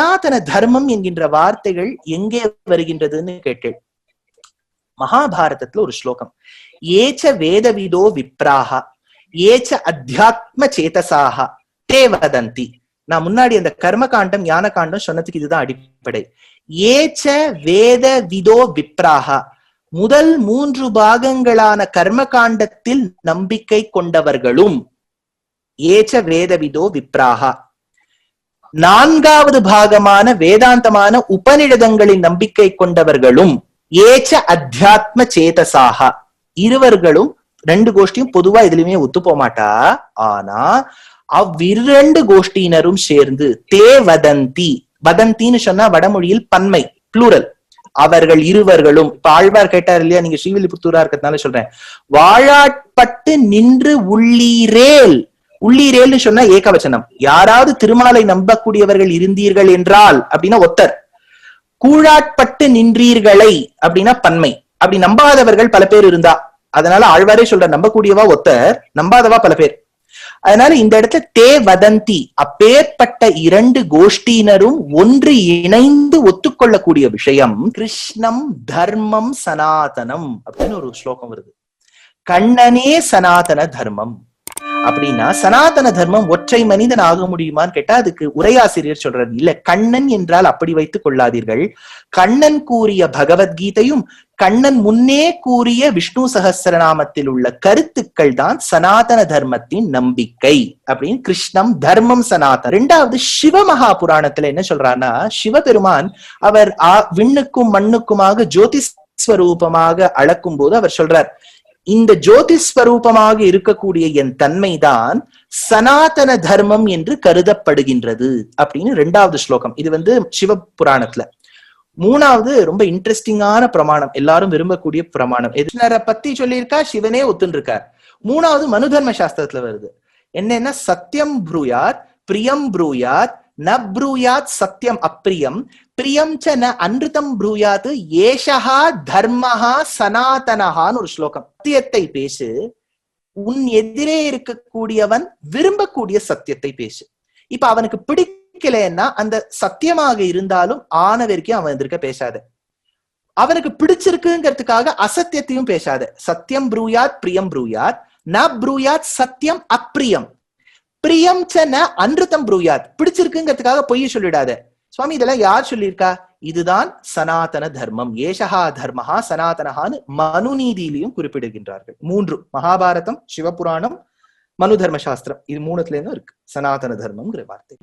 சனாதன தர்மம் என்கின்ற வார்த்தைகள் எங்கே வருகின்றதுன்னு கேட்டேன். மகாபாரதத்துல ஒரு ஸ்லோகம், ஏச்ச வேதவிதோ விப்ராஹா ஏச்ச அத்தியாத்ம சேதசாஹா தே வதந்தி. நான் முன்னாடி அந்த கர்ம காண்டம் ஞான காண்டம் சொன்னதுக்கு இதுதான் அடிப்படை. ஏச்ச வேத விதோ விப்ராஹா, முதல் 3 பாகங்களான கர்ம காண்டத்தில் நம்பிக்கை கொண்டவர்களும், ஏச்ச வேதவிதோ விப்ராஹா, 4வது பாகமான வேதாந்தமான உபநிடதங்களின் நம்பிக்கை கொண்டவர்களும், ஏச்ச அத்தியாத்ம சேதசாகா, இருவர்களும் 2 கோஷ்டியும் பொதுவா எதுலயுமே ஒத்து போமாட்டா. ஆனா அவ்விரண்டு கோஷ்டியினரும் சேர்ந்து தே வதந்தி, வதந்தின்னு சொன்னா வடமொழியில் பன்மை, புளூரல், அவர்கள் இருவர்களும். இப்ப ஆழ்வார் கேட்டார் இல்லையா, நீங்க ஸ்ரீவில்லிபுத்தூரா இருக்கிறதுனால சொல்றேன், வாழாட்பட்டு நின்று உள்ளீரேல், உள்ளீரேல்னு சொன்னா ஏகவச்சனம், யாராவது திருமாலை நம்பக்கூடியவர்கள் இருந்தீர்கள் என்றால் அப்படின்னா ஒத்தர், கூழாட்பட்டு நின்றீர்களை அப்படின்னா பன்மை. அப்படி நம்பாதவர்கள் பல பேர் இருந்தா, அதனால ஆழ்வாரே சொல்ற நம்பக்கூடியவா ஒத்தர், நம்பாதவா பல பேர். அதனால இந்த இடத்துல தே வதந்தி, அப்பேற்பட்ட 2 கோஷ்டியினரும் ஒன்று இணைந்து ஒத்துக்கொள்ளக்கூடிய விஷயம் கிருஷ்ணம் தர்மம் சனாதனம் அப்படின்னு ஒரு ஸ்லோகம் வருது. கண்ணனே சனாதன தர்மம் அப்படின்னா, சனாதன தர்மம் ஒற்றை மனிதன் ஆக முடியுமான்னு கேட்டா அதுக்கு உரையாசிரியர் சொல்றாரு, இல்ல, கண்ணன் என்றால் அப்படி வைத்துக் கொள்ளாதீர்கள். கண்ணன் கூறிய பகவத்கீதையும் கண்ணன் முன்னே கூறிய விஷ்ணு சகஸ்ரநாமத்தில் உள்ள கருத்துக்கள் தான் சனாதன தர்மத்தின் நம்பிக்கை அப்படின்னு. கிருஷ்ணம் தர்மம் சனாதனம். 2வது சிவமகா புராணத்துல என்ன சொல்றாருன்னா, சிவபெருமான் அவர் விண்ணுக்கும் மண்ணுக்குமாக ஜோதிஸ்வரூபமாக அளக்கும் போது அவர் சொல்றார், இந்த ஜோதிஸ்வரூபமாக இருக்கக்கூடிய என் தன்மைதான் சனாதன தர்மம் என்று கருதப்படுகின்றது அப்படின்னு 2வது ஸ்லோகம். இது சிவ புராணத்துல. 3வது ரொம்ப இன்ட்ரெஸ்டிங்கான பிரமாணம், எல்லாரும் விரும்பக்கூடிய பிரமாணம். கிருஷ்ணரை பத்தி சொல்லியிருக்கா, சிவனே ஒத்துன்னு இருக்கார். 3வது மனு தர்ம சாஸ்திரத்துல வருது. என்னன்னா, சத்தியம் ப்ரூயாத் பிரியம் ப்ரூயாத் ந ப்ரூயாத் சத்தியம் அப்பிரியம் பிரியம் ச ந அன்ருதம் ப்ரூயாத் ஏஷஹா தர்மஹா சனாதனஹான்னு ஒரு ஸ்லோகம். சத்தியத்தை பேசு, உன் எதிரே இருக்கக்கூடியவன் விரும்பக்கூடிய சத்தியத்தை பேசு. இப்ப அவனுக்கு பிடிக்கலன்னா அந்த சத்தியமாக இருந்தாலும் ஆனவரைக்கும் அவன் எதிர்க்க பேசாத. அவனுக்கு பிடிச்சிருக்குங்கிறதுக்காக அசத்தியத்தையும் பேசாத. சத்தியம் ப்ரூயாத் பிரியம் ப்ரூயாத் ந ப்ரூயாத் சத்தியம் அப்பிரியம் பிரியம் ச ந அன்ருதம் ப்ரூயாத், பிடிச்சிருக்குங்கிறதுக்காக பொய்ய சொல்லிடாத. சுவாமி, இதெல்லாம் யார் சொல்லியிருக்கா? இதுதான் சனாதன தர்மம், ஏஷஹா தர்மஹா சனாதனஹான்னு மனுநீதியிலையும் குறிப்பிடுகின்றார்கள். 3 மகாபாரதம், சிவபுராணம், மனு தர்ம சாஸ்திரம், இது 3த்துல இருக்கு சனாதன தர்மம்ங்கிற வார்த்தை.